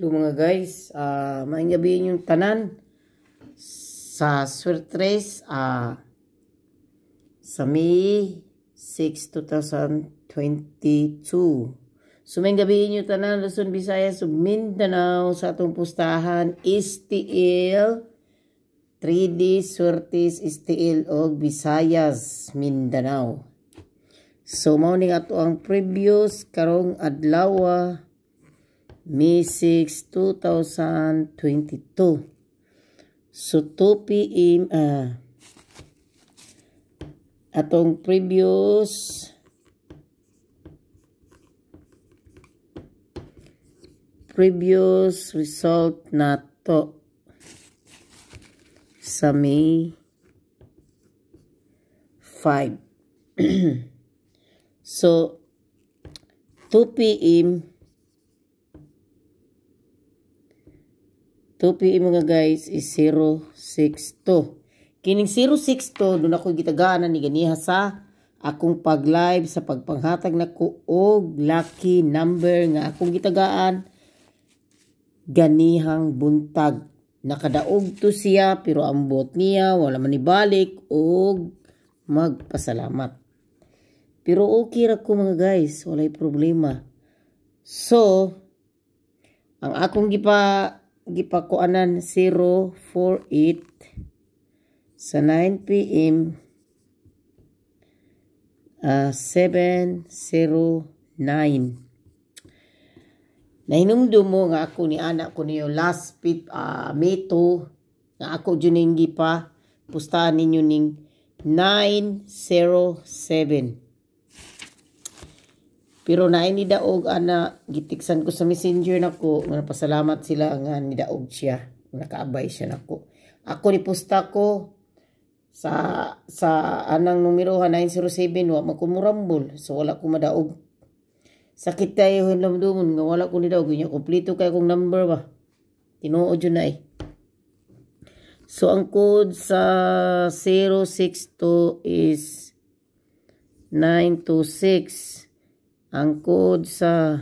Hello mga guys, maayong gabi yung tanan sa Swertres sa May 6, 2022. So maayong gabi yung tanan Luzon, Visayas, Mindanao sa atong pustahan STL 3D Swertres STL og Visayas, Mindanao. So mao ning ato ang previous karong adlaw May 6, 2022. So 2 p.m. Atong previous result na to sa May 5. So 2 p.m. mga guys is 062. Kining 062 doon ako gitagana ni ganiha sa akong pag-live sa pagpanghatag nako og lucky number nga akong gitagaan ganihang buntag. Nakadaog to siya pero ang bot niya wala man ibalik og magpasalamat. Pero okay ra ko mga guys, walay problema. So ang akong gipakuanan 048 sa 9 p.m. 709. Nahinumdum mo nga ako ni anak ko niyo last May 2 nga ako dyan gipa pustahan ninyo ning 907. Pero na ni daog ana gitiksan ko sa messenger nako nga pasalamat sila nga ni daog siya nakaabay siya nako. Ako ni pusta ko sa anang numero 907 wa magkumurambol so wala ko madaog. Sakit tayo hinumdumon nga wala ko ni daog nya kompleto kay kong number ba. Tinuod yun na eh. So ang code sa 062 is 926. Ang code sa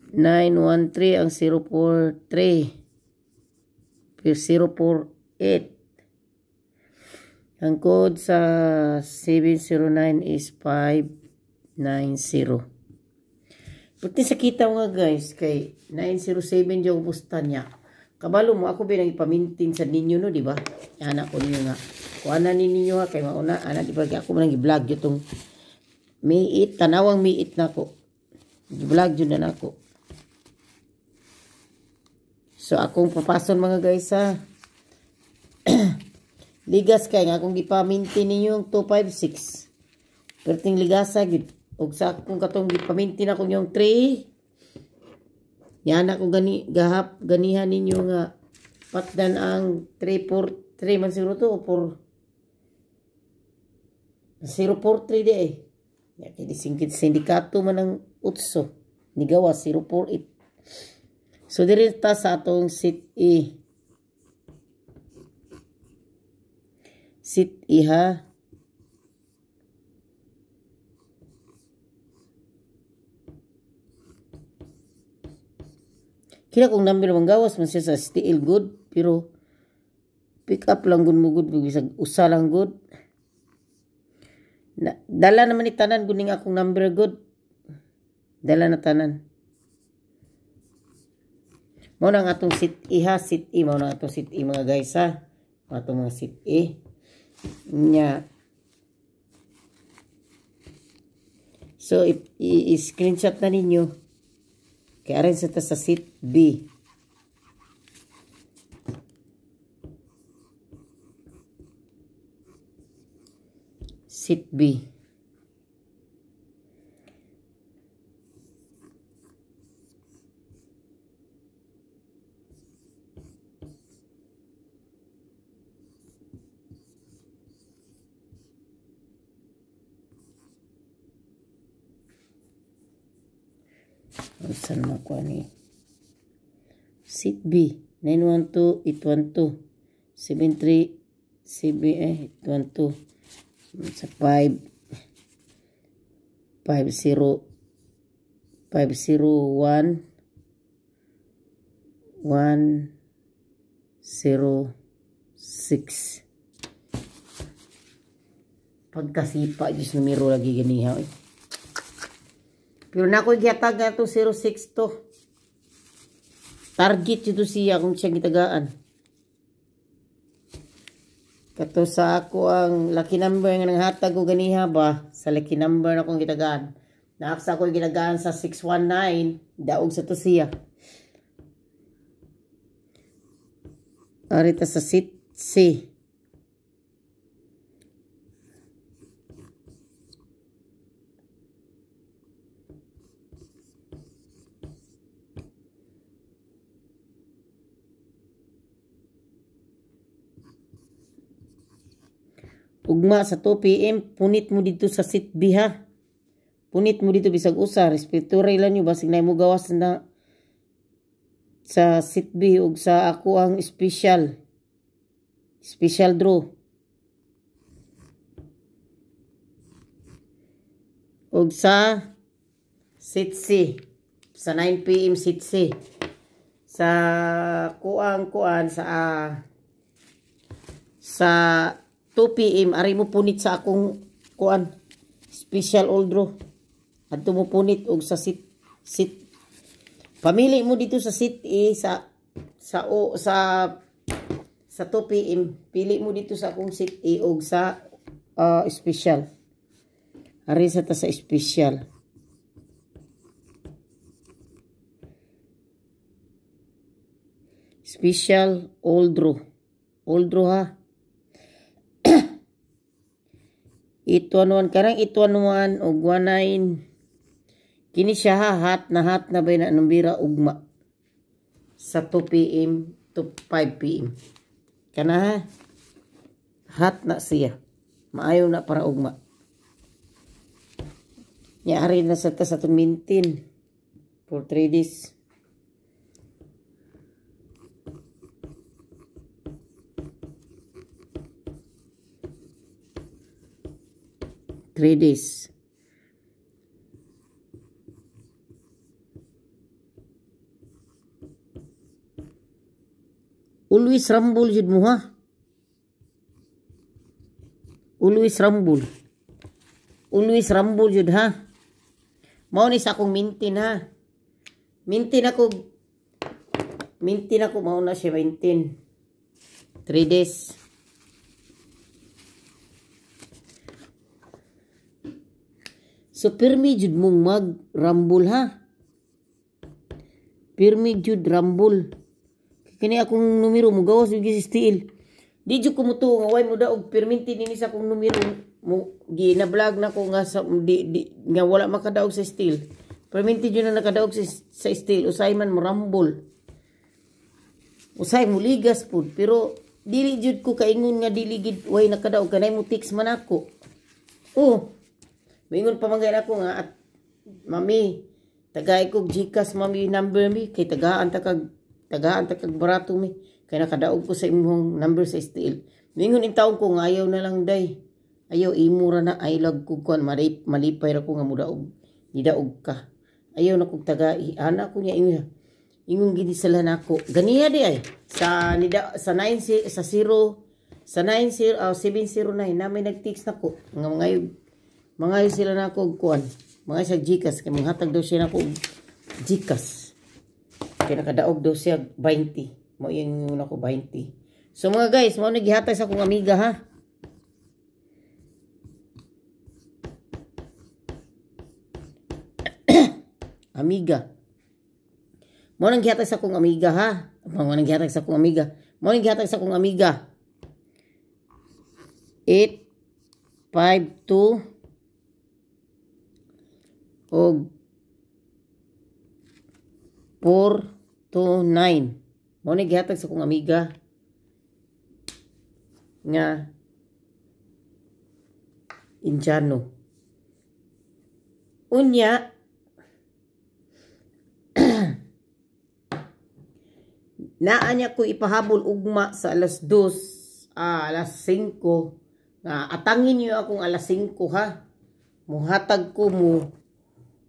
913 ang 043 048. Ang code sa 709 is 590. Pati sa kita mga guys kay 907 yung pusta niya. Kabalo mo ako binang ipamintin sa ninyo no, di ba? Anak ko niyo nga. Kuana ninyo ha kay mauna anak di ba ako man gi-vlog itong May 8, tanawang May 8 na ako. Vlog yun na ako. So, akong papason mga guys ha. Ligas kay nga akong gipaminti ninyo yung 256. Perting ligasa gid. Og sa akong katong gipaminti na akong yung 3. Yan ako ganihan ninyo nga patdan ang 343 man siguro to o 043 di eh. Kaya sindikato man ng utso. Nigawa 048. So, dirita sa atong sit E. Sit E ha. Kila kong number mang gawas man siya sa STL good. Pero pick up lang good mo good. Usa lang good. Dala naman ni tanan guning akong number good. Dala na tanan. Mao nang atong sit E ha, sit E mao nang atong sit E mga guys ha. Atong mga sit E. Nya. So i-screenshot na ninyo. Kaya rin sa sit B. Sit B. Saan makuha ni? Sit B. 912, 812. 73, CB, 812. Sa 5, 50, 501 106. Pagkasipa, Diyos numero lagi ganiha. Pero na ako'y gihatag na ito 06 to. Target ito siya kung siya gitagaan. Kato sa ako ang lucky number nga nanghatag ko ganiha ba, sa lucky number na akong gitagaan. Naaksa ko ginagaan sa 619, daog sa to siya. Arita sa sit C. Ugma sa 2 PM, punit mo dito sa sit B ha. Punit mo dito bisag usa, respeturay lang nyo, basig na mo gawas na sa sit B ug sa ako ang special draw. Ug sa sit C, sa 9 PM sit C. Sa kuang sa 2 PM ari mo punit sa akong kuan special all draw. Adto mo punit og sa sit. Pamili mo dito sa sit A sa 2 PM. Pili mo dito sa akong sit A og sa special. Ari sa ta sa special. Special all draw. All draw ha. Ituanuan karang ituanuan og 19. Kini siya ha, hat na ba na numbira ugma sa 2 PM to 5 PM. Kana ha, hat na siya. Maayo na para ugma. Nyari na sa ta sa maintain for 3 days. Always rumble jud mo ha. Always rumble jud ha. Mao ni sa akong maintain ha. Maintain ako mao na siya maintain. 3 days. So pirmi jud mong mag-rumble ha. Pirmi jud rumble. Kini akong numero mo gawas yung steel. Di jud ko muto nga way mo daog perminti nini sa akong numero mo gina-vlog na ko nga sa nga wala makadaog sa steel. Perminti jud na nakadaog sa steel usay man mo rumble. Usay mo ligas pud pero dili jud ko kaingon nga dili gid way nakadaog kanay mo text man ako. Oh. Mingon pa mangay ako nga at mami tagay ko GCash mami number mi kay tagaan ta kag barato mi kay nakadaog ko sa imong number sa STL. Mingon in taon ko nga ayaw na lang day. Ayaw imura na ay lag ko kuan malipay ra ko nga mudaog. Nidaog ka. Ayaw na kog tagai. Ana ko niya ingon gid sala nako. Ganiya di ay sa 0 709 na may nag-text nako nga mga sila nako kuan. Mga sa GCash kay manghatag daw siya nako GCash. Kaya nakadaog daw siya 20. Mo yung ako 20. So mga guys, mo nagihatag sa akong amiga ha. Amiga. Mo nagihatag sa akong amiga ha. Mo nagihatag sa akong amiga. Mo nagihatag sa akong amiga. 852 og 429. Mo ni gihatag sa kong amiga nga Indiano. Unya naanya ko ipahabol ugma sa alas 2, alas 5 nga atangin niyo akong alas 5 ha. Muhatag ko mo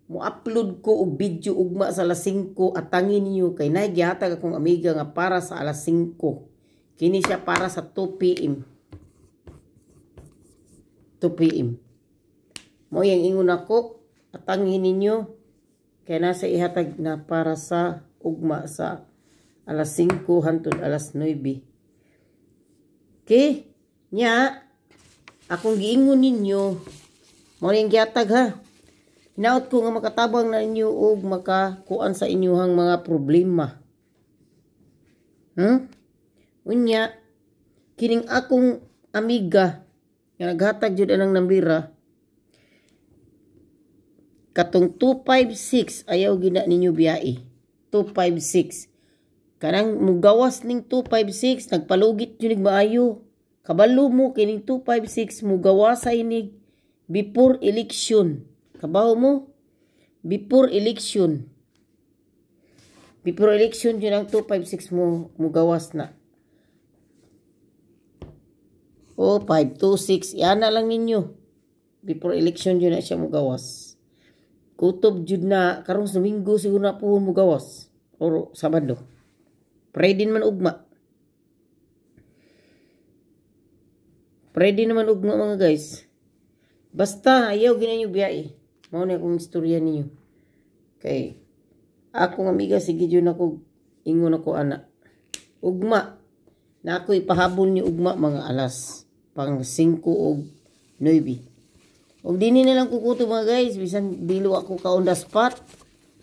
Mo-upload ko og video ugma sa alas 5 at tangin niyo kay nagyatag akong amiga nga para sa alas 5. Kini siya para sa 2 PM. 2 PM. Mo yang ingon ako at tangin ninyo kay nasa ihatag na para sa ugma sa alas 5 hangtod alas 9. Okay? Nya, akong giingon ninyo, mo yang gihatag ha. Hinaot ko nga makatabang na inyo og makakuan sa inyuhang mga problema. Unya, kining akong amiga nga naghatag jud anang nambira, katong 256 ayaw gina ninyo biyai. 256. Kanang mugawas ning 256 nagpalugit jud nig maayo. Kabalo mo kining 256 mugawas sa inig before election. Kabaw mo? Before election. Before election yun ang 256 mo gawas na. O, 526. Yan na lang ninyo. Before election yun na siya mo gawas. Kutob jud na. Karong sa Domingo siguro na po mo gawas. O Sabado. Pray din man ugma. Pray din naman ugma mga guys. Basta, ayaw ginanyo biyai. Mao na akong istorya ninyo. Kay akong amiga sige jud ako ingon ako ana. Ugma na ako ipahabol ni ugma mga alas pang 5 og 9. Og dinhi na lang kukuto mga guys, bisan dilo ako ka on the spot.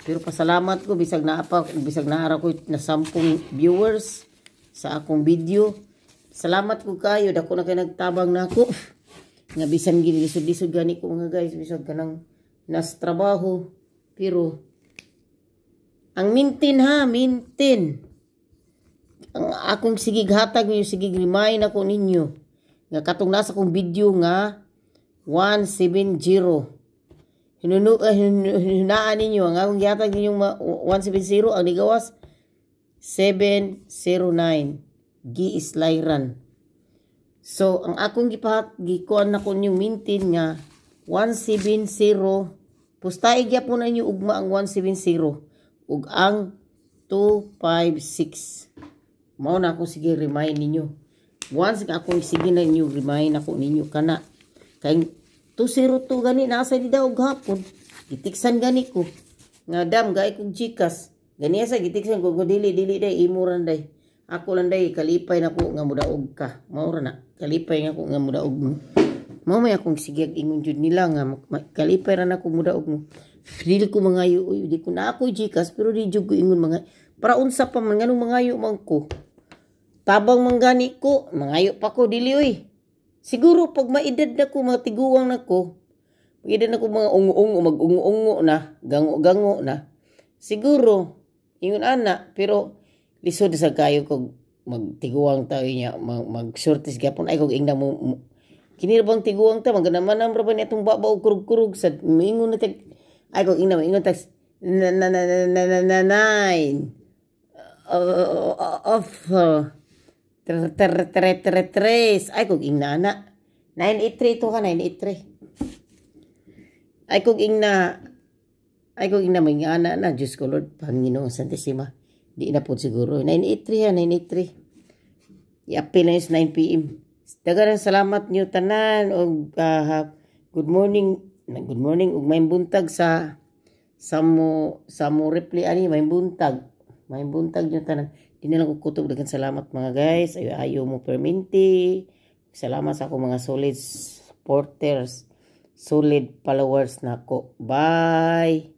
Pero pasalamat ko bisag naara ko na 10 viewers sa akong video. Salamat ko kayo dako na kay nagtabang nako. Nga bisan gid lisod-lisod gani ko mga guys, bisag kanang nas trabaho, pero ang mintin ha, mintin. Ang akong sigig hatag niyo, sigig remind ako ninyo. Nga katong nasa kong video nga 170. Hinunaan ninyo, ang akong gihatag ninyo 170, ang nigawas 709. Gi-islayran. So, ang akong gikuan na ko yung mintin nga 170. Pustaig yapon na nyo ugma ang 170. Ug ang 256. Mao na ako sige remind ninyo. Once nga akong sige na ninyo remind ako ninyo kana. Kay 202 gani nasa di daw gahapon. Gitiksan gani ko. Nga dam gay kong Gcash. Gani sa gitiksan ko dili day imuran day. Ako lang day kalipay na ko nga mudaog ka. Mao ra na. Kalipay nga ko nga mudaog mo. Mao may akong sige ingon jud nila nga kalipay ra na ko mudaog mo. Dili ko mangayo uy, di ko na ako Gcash pero di jud ko ingon mga para unsa pa man nganong mangayo man ko. Tabang manggani ko, mangayo pa ko dili uy. Siguro pag maedad na ko, matiguwang na ko, maedad na ko mga ungo-ungo, mag-ungo-ungo na, gango-gango na. Siguro, ingon ana, pero lisod sa kayo ko magtiguwang tayo niya, mag-shorties gapon ay kog ingna mo. Kini bang tiguwang ta, maganaman ang raban itong babaw kurug-kurug sa mingon na tag ay kog ingna ingon tags nine of tres ay kog ingna na 983 to ka 983 ay kog ingna may ana na Diyos ko Lord Panginoon Santissima di na po siguro 983 ha 983 i-appeal na yung 9 PM. Daghang salamat niyo tanan og good morning ug may buntag sa mo reply ani may buntag niyo tanan. Di na lang ko kutob daghang salamat mga guys. Ayo mo perminti. Salamat sa akong mga solid supporters, solid followers nako. Bye.